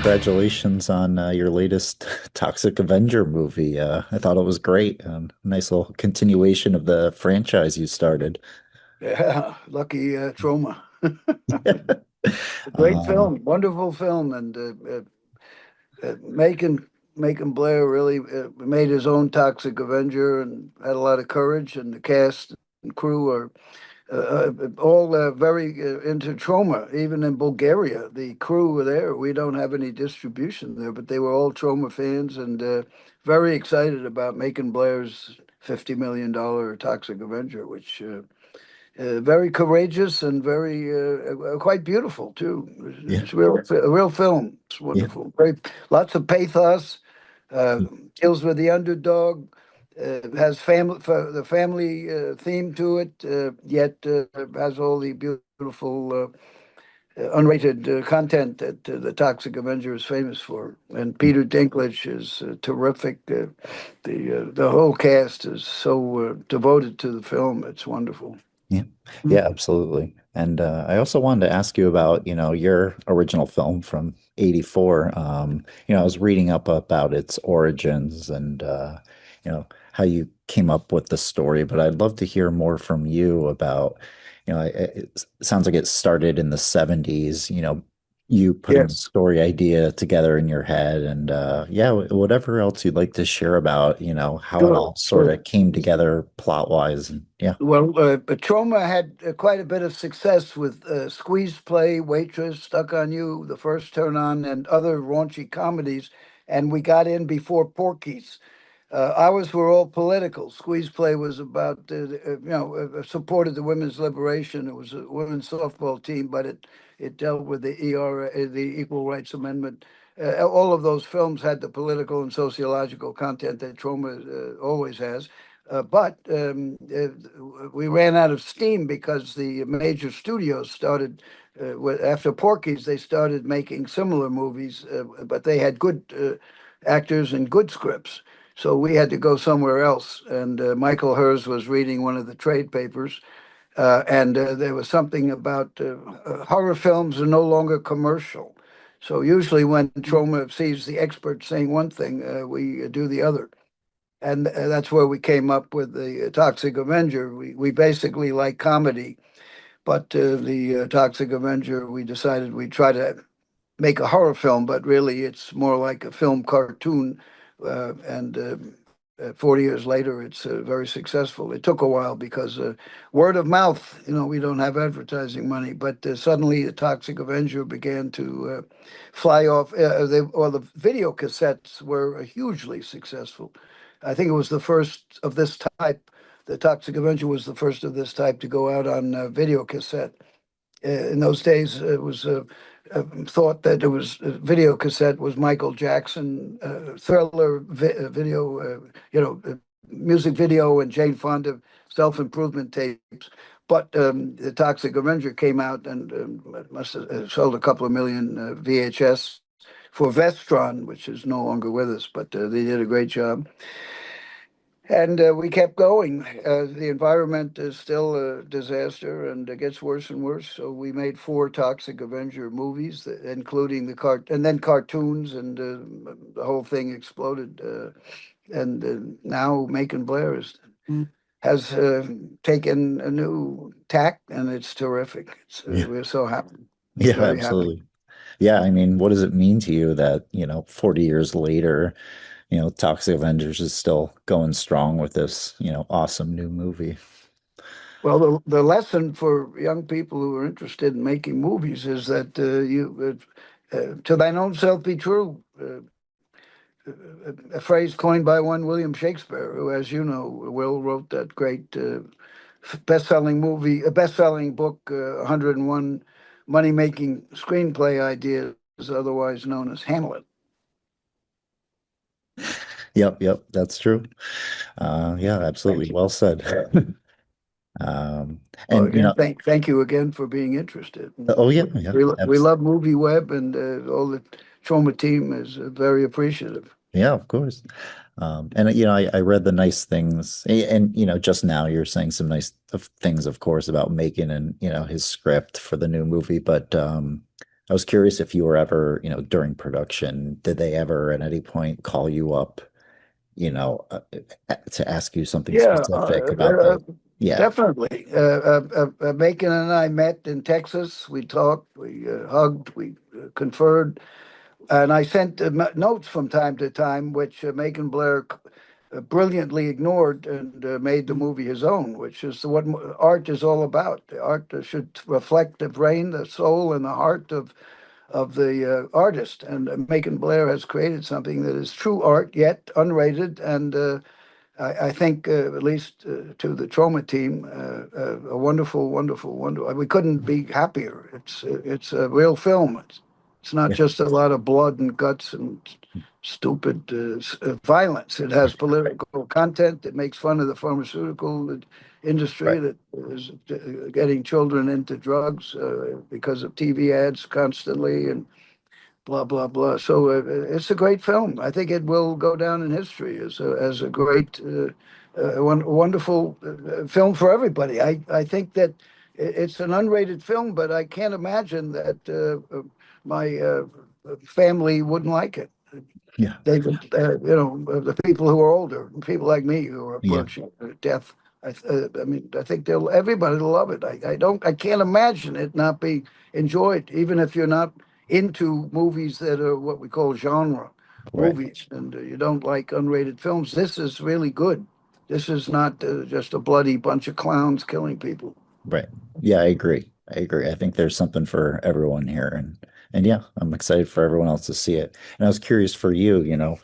congratulations on your latest Toxic Avenger movie. I thought it was great. Nice little continuation of the franchise you started. Yeah, lucky Troma. A great Um, film, wonderful film, and Macon Blair really made his own Toxic Avenger and had a lot of courage. And the cast and crew are all very into Troma. Even in Bulgaria, the crew were there. We don't have any distribution there, but they were all Troma fans and very excited about Macon Blair's $50 million Toxic Avenger, which. Very courageous and very quite beautiful too. yeah, It's a real film. It's yeah, wonderful. Great, lots of pathos. Uh, Deals with the underdog. Has the family theme to it. Yet has all the beautiful unrated content that the Toxic Avenger is famous for. And Peter Dinklage is terrific. The whole cast is so devoted to the film. It's wonderful. yeah, yeah, absolutely. And I also wanted to ask you about, your original film from '84. I was reading up about its origins and how you came up with the story, but I'd love to hear more from you about, it sounds like it started in the '70s, you putting the Yes. story idea together in your head and yeah, whatever else you'd like to share about, how it Sure, all sort sure. of came together plot wise and yeah. Well, but Troma had quite a bit of success with Squeeze Play, Waitress, Stuck on You, The First Turn On, and other raunchy comedies. And we got in before Porky's. Ours were all political. Squeeze Play was about, supported the women's liberation. It was a women's softball team, but it dealt with the the Equal Rights Amendment. All of those films had the political and sociological content that Troma always has. But we ran out of steam because the major studios started, after Porky's, they started making similar movies, but they had good actors and good scripts. So we had to go somewhere else. And Michael Hers was reading one of the trade papers, and there was something about horror films are no longer commercial. So usually when Troma sees the expert saying one thing, we do the other. And that's where we came up with the Toxic Avenger. We basically like comedy, but the Toxic Avenger, we decided we'd try to make a horror film, but really it's more like a film cartoon. And 40 years later, it's very successful. It took a while because word of mouth, we don't have advertising money, but suddenly the Toxic Avenger began to fly off. The video cassettes were hugely successful. I think it was the first of this type. The Toxic Avenger was the first of this type to go out on video cassette. In those days, it was thought that it was video cassette was Michael Jackson, video, music video, and Jane Fonda self-improvement tapes. But the Toxic Avenger came out and must have sold a couple of million VHS for Vestron, which is no longer with us, but they did a great job. And we kept going. The environment is still a disaster and it gets worse and worse. So we made four Toxic Avenger movies, including and then cartoons, and the whole thing exploded. And now Macon Blair has taken a new tack, and it's terrific. Yeah. We're so happy, Yeah, very happy. absolutely. Yeah, I mean, what does it mean to you that, 40 years later, Toxic Avengers is still going strong with this, awesome new movie? Well, the lesson for young people who are interested in making movies is that to thine own self be true. A phrase coined by one William Shakespeare, who, as you know, Will wrote that great best-selling movie, a best-selling book, 101 money-making screenplay ideas, otherwise known as Hamlet. Yep, yep, that's true. Yeah, Thank absolutely. you. Well said. Um, Well, and again, thank you again for being interested. oh yeah, yeah, We love MovieWeb, and all the Troma team is very appreciative. yeah, of course. And I read the nice things, and just now you're saying some nice things, of course, about Macon and his script for the new movie. But I was curious if you were ever, during production, did they ever at any point call you up, to ask you something Yeah, specific about the, yeah, definitely. Macon and I met in Texas. We talked, we hugged, we conferred, and I sent notes from time to time, which Macon Blair brilliantly ignored and made the movie his own, which is what art is all about. The art should reflect the brain, the soul, and the heart of the artist. And Macon Blair has created something that is true art, yet unrated, and I think, at least to the Troma team, a wonderful, wonderful, wonderful. We couldn't be happier. It's a real film. It's not yeah, just a lot of blood and guts and stupid violence. It has political content. It makes fun of the pharmaceutical industry right, that is getting children into drugs because of TV ads constantly and blah blah blah. So it's a great film. I think it will go down in history as a great, wonderful film for everybody. I think that it's an unrated film, but I can't imagine that my family wouldn't like it. yeah, They would, the people who are older, people like me who are yeah, approaching death. I mean, I think everybody will love it. I can't imagine it not be enjoyed, even if you're not into movies that are what we call genre right. movies, and you don't like unrated films. This is really good. This is not just a bloody bunch of clowns killing people. Right. Yeah, I agree. I agree. I think there's something for everyone here, and yeah, I'm excited for everyone else to see it. And I was curious for you,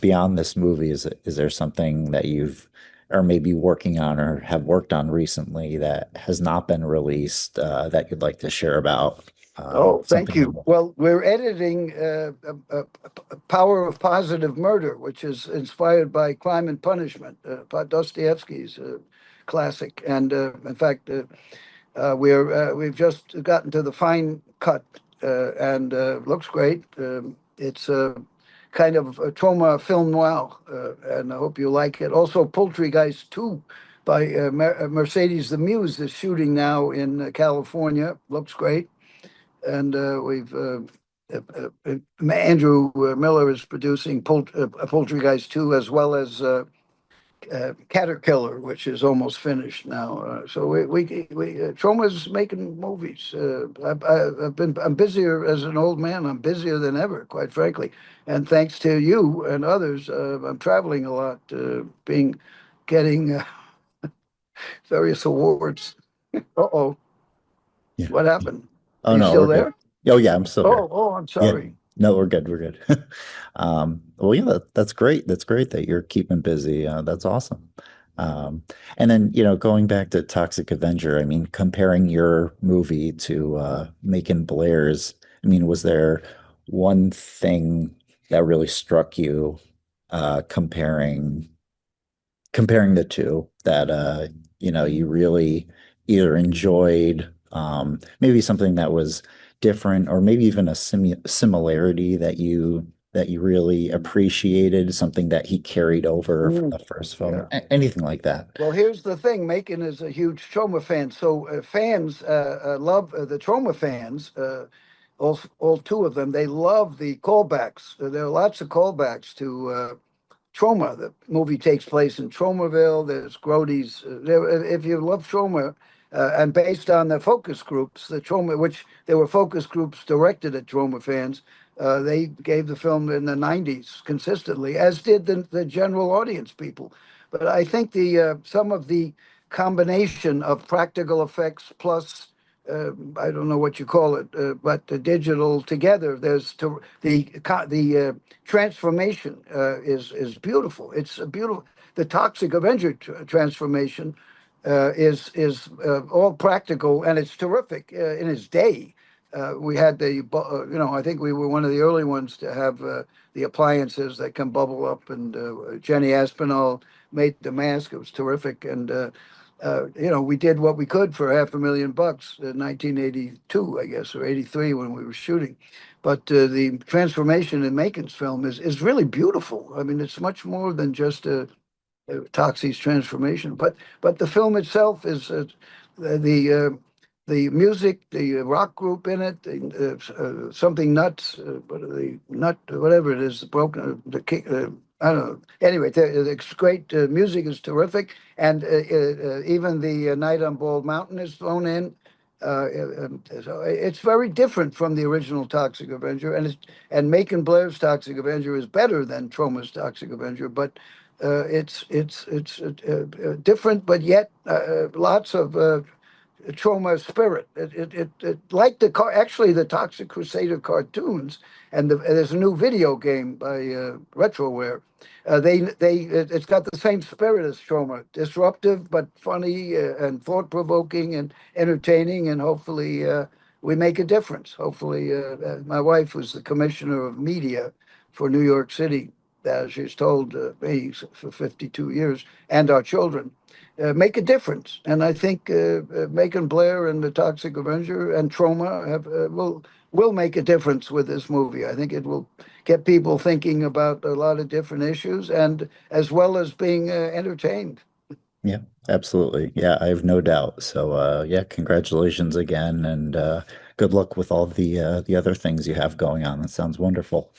beyond this movie, is there something that you've or maybe working on or have worked on recently that has not been released that you'd like to share about? Oh, thank Something you. that, Well, we're editing Power of Positive Murder, which is inspired by Crime and Punishment, Dostoevsky's classic. And in fact, we've just gotten to the fine cut, and looks great. It's kind of a Troma film noir, and I hope you like it. Also, Poultrygeist 2 by Mercedes the Muse is shooting now in California. Looks great. And we've Andrew Miller is producing Poultrygeist 2, as well as Caterkiller, which is almost finished now. So Troma's making movies. I'm busier as an old man. I'm busier than ever, quite frankly. And thanks to you and others, I'm traveling a lot, getting various awards. Uh-oh, yeah. what happened? Are Oh you no, still we're good. there? Oh yeah, I'm still here. Oh, I'm Yeah. sorry. No, we're good. We're good. Well, yeah, that's great. That's great that you're keeping busy. That's awesome. Um, and then, going back to Toxic Avenger, I mean, comparing your movie to Macon Blair's, I mean, was there one thing that really struck you comparing the two that you really either enjoyed maybe something that was different or maybe even a similarity that you really appreciated, something that he carried over from Mm, the first film, yeah. anything like that. Well, here's the thing. Macon is a huge Troma fan, so fans love the Troma fans. All two of them, they love the callbacks. There are lots of callbacks to Troma. The movie takes place in Tromaville. There's Grody's. If you love Troma, and based on the focus groups, the Troma, which there were focus groups directed at Troma fans, they gave the film in the '90s consistently, as did the general audience people. But I think the some of the combination of practical effects plus I don't know what you call it, but the digital together. There's to, the transformation is beautiful. It's a beautiful. The Toxic Avenger transformation is all practical, and it's terrific in its day. We had I think we were one of the early ones to have the appliances that can bubble up, and Jenny Aspinall made the mask. It was terrific, and we did what we could for $500,000 in 1982, I guess, or 83 when we were shooting. But the transformation in Macon's film is really beautiful. I mean, it's much more than just Toxie's transformation, but the film itself is the the music, the rock group in it, something nuts, what are the nut, whatever it is, broken, I don't know. Anyway, it's great. Music is terrific, and even the Night on Bald Mountain is thrown in. So it's very different from the original Toxic Avenger, and Macon Blair's Toxic Avenger is better than Troma's Toxic Avenger, but it's different, but yet lots of Troma spirit. Like actually the Toxic Crusader cartoons, and there's a new video game by Retroware. It's got the same spirit as Troma, disruptive but funny and thought provoking and entertaining, and hopefully we make a difference. Hopefully, my wife was the commissioner of media for New York City, as she's told me for 52 years, and our children make a difference. And I think Macon Blair and the Toxic Avenger and Troma will make a difference with this movie. I think it will get people thinking about a lot of different issues, and as well as being entertained. Yeah, absolutely. Yeah, I have no doubt. So, yeah, congratulations again, and good luck with all the other things you have going on. That sounds wonderful.